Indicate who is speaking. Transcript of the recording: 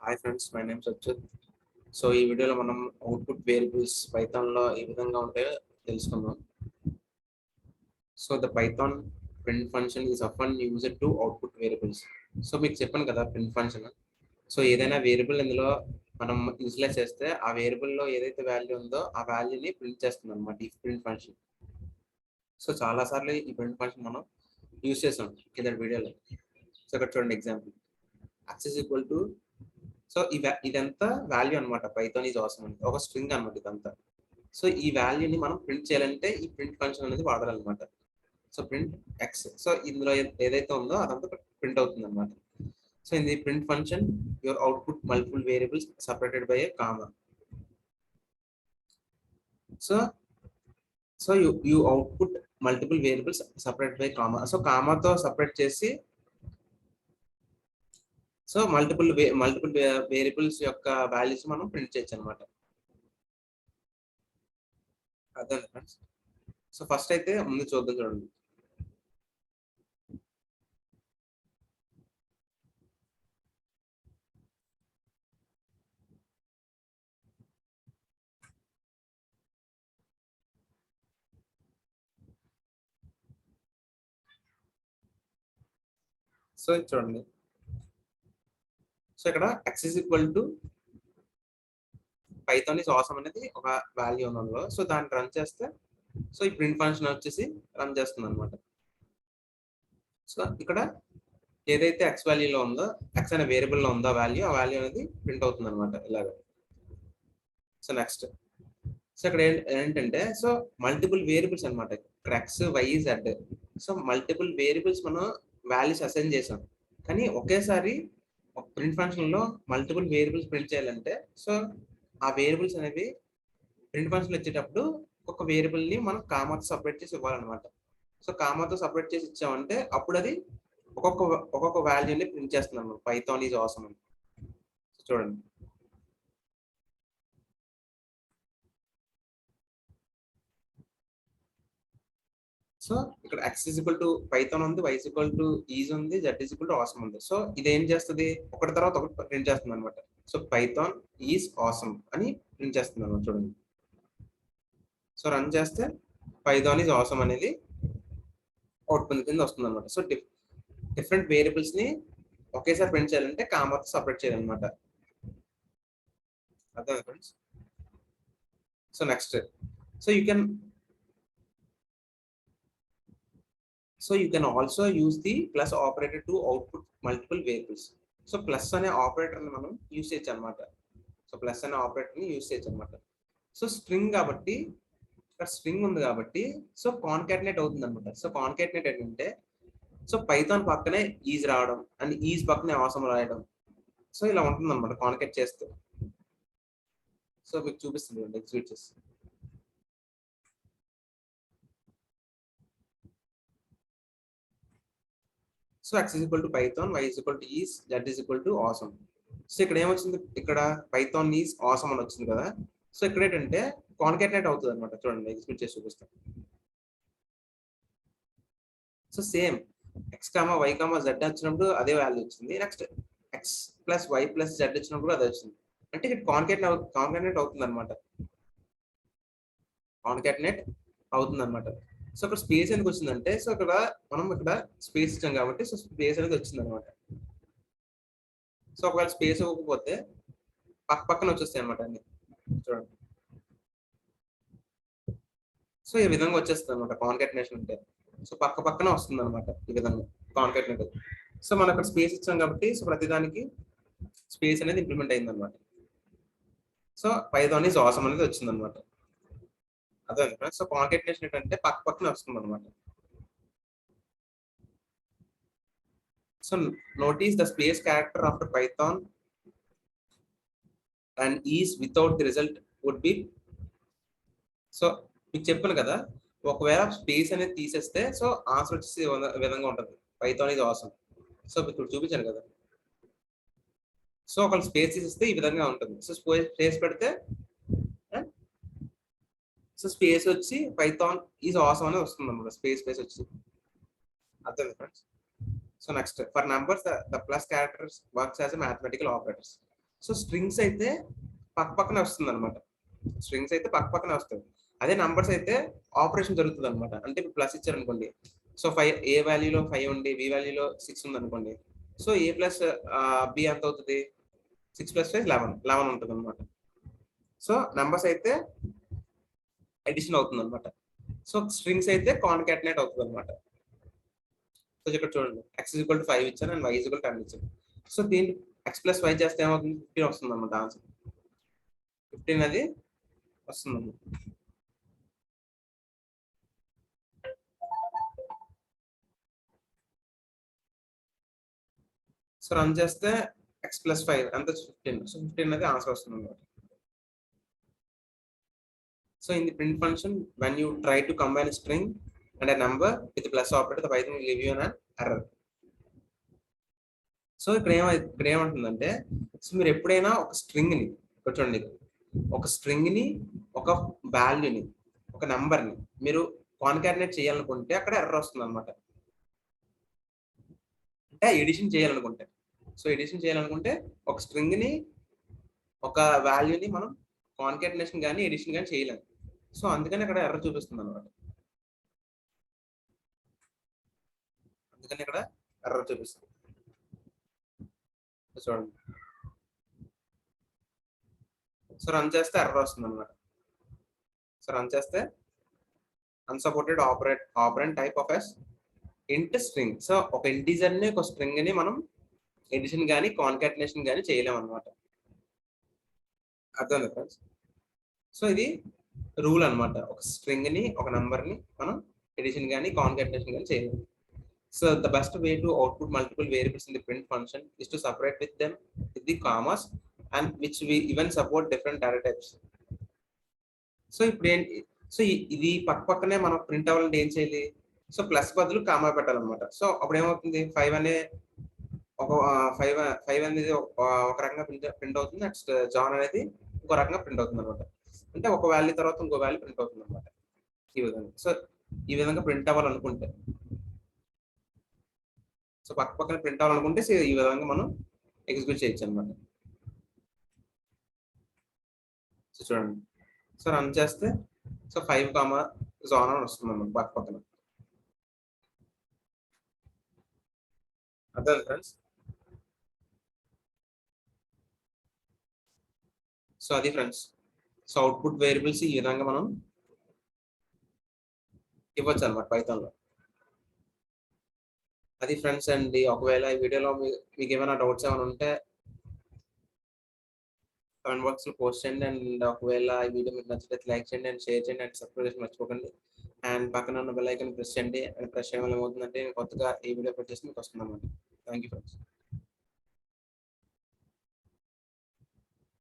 Speaker 1: Hi friends, my name Achyut. So ఈ వీడియోలో మనం అవుట్పుట్ వేరియబుల్స్ పైథాన్లో ఏ విధంగా ఉంటాయో తెలుసుకుందాం. So the Python print function is often used to output variables. So మీకు చెప్పాను కదా ప్రింట్ ఫంక్షన్. సో ఏదైనా వేరియబుల్ ఇందులో మనం ఇనిషియలైజ్ చేస్తే ఆ వేరియబుల్లో ఏదైతే వాల్యూ ఉందో ఆ వాల్యూని ప్రింట్ చేస్తుంది అనమాట ఈ ప్రింట్ ఫంక్షన్. సో చాలాసార్లు ఈ ప్రింట్ ఫంక్షన్ మనం యూజ్ చేసాం కింద వీడియోలో. సో ఇక్కడ చూడండి example, access equal to. So ఇదంతా వాల్యూ అనమాట. పైథాన్ ఈజ్ ఆసమ్ అంటే ఒక స్ట్రింగ్ అనమాట ఇదంతా. సో ఈ వాల్యూని మనం ప్రింట్ చేయాలంటే ఈ ప్రింట్ ఫంక్షన్ అనేది వాడాలన్నమాట. So print x. సో ఇందులో ఏదైతే ఉందో అదంతా ప్రింట్ అవుతుంది అనమాట. So in the print function your output multiple variables separated by a comma. So so you output multiple variables separate by comma. So కామాతో సపరేట్ చేసి సో మల్టిపుల్ వేరియబుల్స్ యొక్క values మనం ప్రింట్ చేయొచ్చు అనమాట. అదే ఫ్రెండ్స్. సో ఫస్ట్ అయితే ముందు చూద్దాం, చూడండి. సో చూడండి, సో ఇక్కడ x is equal to Python is awesome అనేది ఒక వాల్యూ ఉన్నదో, సో దాన్ని రన్ చేస్తే సో ఈ ప్రింట్ ఫంక్షన్ వచ్చేసి రన్ చేస్తుంది అనమాట. సో ఇక్కడ ఏదైతే ఎక్స్ వాల్యూలో ఉందో, ఎక్స్ అనే వేరియబుల్లో ఉందో వాల్యూ, ఆ వాల్యూ అనేది ప్రింట్ అవుతుంది అనమాట ఇలాగ. సో నెక్స్ట్, సో ఇక్కడ ఏంటంటే సో మల్టిపుల్ వేరియబుల్స్ అనమాట. ఇక్కడ X Y Z. So multiple variables మనం వాల్యూస్ అసైన్ చేసాం, కానీ ఒకేసారి ఒక ప్రింట్ ఫంక్షన్ లో మల్టిపుల్ వేరియబుల్స్ ప్రింట్ చేయాలంటే సో ఆ వేరియబుల్స్ అనేవి ప్రింట్ ఫంక్షన్ వచ్చేటప్పుడు ఒక వేరియబుల్ ని మనం కామాతో సపరేట్ చేసి ఇవ్వాలన్నమాట. సో కామాతో సపరేట్ చేసి ఇచ్చామంటే అప్పుడు అది ఒక్కొక్క వాల్యూని ప్రింట్ చేస్తున్నాం. పైథాన్ ఈజ్ ఆసమ్ అని చూడండి. సో ఇక్కడ x is equal to Python ఉంది, y is equal to is ఉంది, z is equal to awesome ఉంది. సో ఇది ఏం చేస్తుంది, ఒకటి తర్వాత ఒకటి ప్రింట్ చేస్తుంది అనమాట. సో పైథాన్ ఈజ్ ఆసమ్ అని ప్రింట్ చేస్తుంది అనమాట. చూడండి, సో రన్ చేస్తే పైథాన్ ఈజ్ ఆసమ్ అనేది అవుట్పుట్ కింద వస్తుంది అనమాట. సో డిఫరెంట్ వేరియబుల్స్ ని ఒకేసారి ప్రింట్ చేయాలంటే కామాతో సపరేట్ చేయాలన్నమాట. అర్థం friends. So next, so you can also use the plus operator to output multiple variables. So plus అనే ఆపరేటర్ ని మనం యూజ్ చేయొచ్చు అనమాట. సో ప్లస్ అనే ఆపరేటర్ ని యూజ్ చేయొచ్చు అనమాట. సో స్ట్రింగ్ కాబట్టి ఇక్కడ స్ట్రింగ్ ఉంది కాబట్టి సో కాన్కాటినేట్ అవుతుంది అనమాట. సో కాన్కాటినేట్ ఏంటంటే సో పైథాన్ పక్కనే ఈజ్ రావడం అండ్ ఈజ్ పక్కనే ఆసమ్ రాయడం. సో ఇలా ఉంటుంది అనమాట కాన్కాట్ చేస్తే. సో మీకు చూపిస్తుంది ఎగ్జిక్యూట్ చేసి. So x is equal to Python, y is equal to is, z is equal to awesome. So ఇక్కడ ఏమొచ్చింది, ఇక్కడ పైథాన్ ఈజ్ ఆసమ్ అని వచ్చింది కదా. సో ఇక్కడ ఏంటంటే కాన్కాటినేట్ అవుతుంది అనమాట. చూడండి ఎగ్జిక్యూట్ చేసి చూపిస్తాం. So same X comma Y comma Z వచ్చినప్పుడు అదే వాల్యూ వచ్చింది. Next X plus Y plus Z వచ్చినప్పుడు అదే వచ్చింది. అంటే ఇక్కడ కాన్కాటినేట్ అవుతుంది అనమాట. కాన్కాటినేట్ అవుతుంది అనమాట. సో ఇక్కడ స్పేస్ ఎందుకు వచ్చిందంటే సో ఇక్కడ మనం ఇక్కడ స్పేస్ ఇచ్చాం కాబట్టి సో స్పేస్ అనేది వచ్చింది అనమాట. సో ఒకవేళ స్పేస్ ఇవ్వకపోతే పక్కన వచ్చేస్తాయి అనమాట అన్ని. చూడండి, సో ఈ విధంగా వచ్చేస్తుంది అనమాట కాన్కాటినేషన్ అంటే. సో పక్కన వస్తుంది అనమాట ఈ విధంగా కాన్కాటినేట్. సో మనం అక్కడ స్పేస్ ఇచ్చాం కాబట్టి సో ప్రతిదానికి స్పేస్ అనేది ఇంప్లిమెంట్ అయింది అనమాట. సో పైథాన్ ఈజ్ ఆసమ్ అనేది వచ్చింది అనమాట. అదే. సో కాన్కాటినేషన్ ఏంటంటే పక్కన వస్తుంది అనమాట. So notice the space character after Python and is without the result would be. So మీకు చెప్పాను కదా, ఒకవేళ స్పేస్ అనేది తీసేస్తే సో ఆన్సర్ వచ్చేసి విధంగా ఉంటుంది. Python is awesome. సో ఇప్పుడు చూపించాను కదా. సో ఒకవేళ స్పేస్ తీసేస్తే ఈ విధంగా ఉంటుంది. సో స్పేస్ పెడితే సో స్పేస్ వచ్చి పైథాన్ ఈజ్ ఆసమ్ అనేది వస్తుంది అనమాట. స్పేస్ వచ్చి. అర్థం friends. So next, for numbers the plus characters works as mathematical operators. So strings అయితే పక్క పక్కనే వస్తుంది అనమాట. స్ట్రింగ్స్ అయితే పక్క పక్కనే వస్తాయి. అదే నంబర్స్ అయితే ఆపరేషన్ జరుగుతుంది అనమాట. అంటే ఇప్పుడు ప్లస్ ఇచ్చారు అనుకోండి. సో 5 ఏ వాల్యూలో 5 ఉండి బి వాల్యూలో 6 ఉంది అనుకోండి. సో ఏ ప్లస్ బి ఎంత అవుతుంది? 6 ప్లస్ 5 11 ఉంటుంది అనమాట. సో నంబర్స్ అయితే అడిషన్ అవుతుంది అనమాట. సో స్ట్రింగ్స్ అయితే కాన్కాటినేట్ అవుతుంది అనమాట. సో ఇక్కడ చూడండి x ఈక్వల్ టు 5 ఇచ్చాను అండ్ y ఈక్వల్ టు 10 ఇచ్చాను. సో దీన్ని x ప్లస్ 5 చేస్తే ఏమవుతుంది? 15 వస్తుంది అనమాట ఆన్సర్. 15 అది వస్తుంది. సో రన్ చేస్తే x ప్లస్ 5 అంత 15. సో 15 అనేది ఆన్సర్ వస్తుంది అనమాట. So in the print function, when you try to combine a string and a number with the plus operator, the Python will give you an error. So ఇక్కడ ఏమంటుందంటే, so మీరు ఎప్పుడైనా ఒక స్ట్రింగ్ని చూడండి, ఒక స్ట్రింగ్ని, ఒక వాల్యూని, ఒక నెంబర్ని మీరు కాన్కాటినేట్ చేయాలనుకుంటే అక్కడ ఎర్రర్ వస్తుంది అనమాట. అంటే ఎడిషన్ చేయాలనుకుంటే, సో ఎడిషన్ చేయాలనుకుంటే ఒక స్ట్రింగ్ని, ఒక వాల్యూని మనం కాన్కాటినేషన్ కానీ ఎడిషన్ కానీ చేయలేము. సో అందుకని అక్కడ ఎర్రర్ చూపిస్తుంది అనమాట. అందుకని ఇక్కడ ఎర్రర్ చూపిస్తుంది. చూడండి, సో రన్ చేస్తే ఎర్రర్ వస్తుంది అనమాట. సో రన్ చేస్తే unsupported operand type of S int string. So ఒక ఇంటీజర్ ని, ఒక స్ట్రింగ్ ని మనం ఎడిషన్ కానీ కాన్కాటినేషన్ కానీ చేయలేం అనమాట. అర్థమైంది ఫ్రెండ్స్? సో ఇది రూల్ అనమాట. ఒక స్ట్రింగ్ ని, ఒక నంబర్ ని మనం ఎడిషన్ కానీ కాన్కాటినేషన్ కానీ చేయలేము. So the best way to output multiple variables in the print function is to separate with them with the commas and which we even support different data types. So ఇప్పుడు ఏంటి, so ఇది పక్క పక్కనే మనం print అవ్వాలంటే ఏం చేయాలి? So plus బదులు కామా పెట్టాలన్నమాట. సో అప్పుడు ఏమవుతుంది? 5 అనే ఒక 5 అనేది ఒక రకంగా ప్రింట్ అవుతుంది. నెక్స్ట్ జాన్ అనేది ఇంకో రకంగా ప్రింట్ అవుతుంది అనమాట. అంటే ఒక వాల్యూ తర్వాత ఇంకో వాల్యూ ప్రింట్ అవుతుంది అనమాట. ఈ విధంగా. సో ఈ విధంగా ప్రింట్ అవ్వాలనుకుంటే, సో పక్క పక్కన ప్రింట్ అవ్వాలనుకుంటే ఈ విధంగా మనం ఎగ్జిక్యూట్ చేయొచ్చు అనమాట. సో చూడండి, సో రన్ చేస్తే సో 5 కామా జాన్ అని వస్తుంది అన్నమాట పక్క పక్కన. అర్థం ఫ్రెండ్స్? సో అది ఫ్రెండ్స్. సో అవుట్పుట్ వేరియబుల్స్ ఈ విధంగా మనం ఇవ్వచ్చు అనమాట పైథాన్లో. అది ఫ్రెండ్స్ అండి. ఒకవేళ ఈ వీడియోలో మీకు ఏమైనా డౌట్స్ ఏమైనా ఉంటే కామెంట్ బాక్స్ లో పోస్ట్ చేయండి. అండ్ ఒకవేళ ఈ వీడియో మీకు నచ్చితే లైక్ చేయండి అండ్ షేర్ చేయండి అండ్ సబ్స్క్రైబ్ చేసి మర్చిపోకండి. అండ్ పక్కన ఉన్న బెల్ ఐకాన్ ప్రెస్ చేయండి. అండ్ ప్రెస్ చేయడం వల్ల ఏమవుతుందంటే కొత్తగా ఈ వీడియో అప్లోడ్ చేసి మీకు వస్తుంది అన్నమాట. Thank you friends.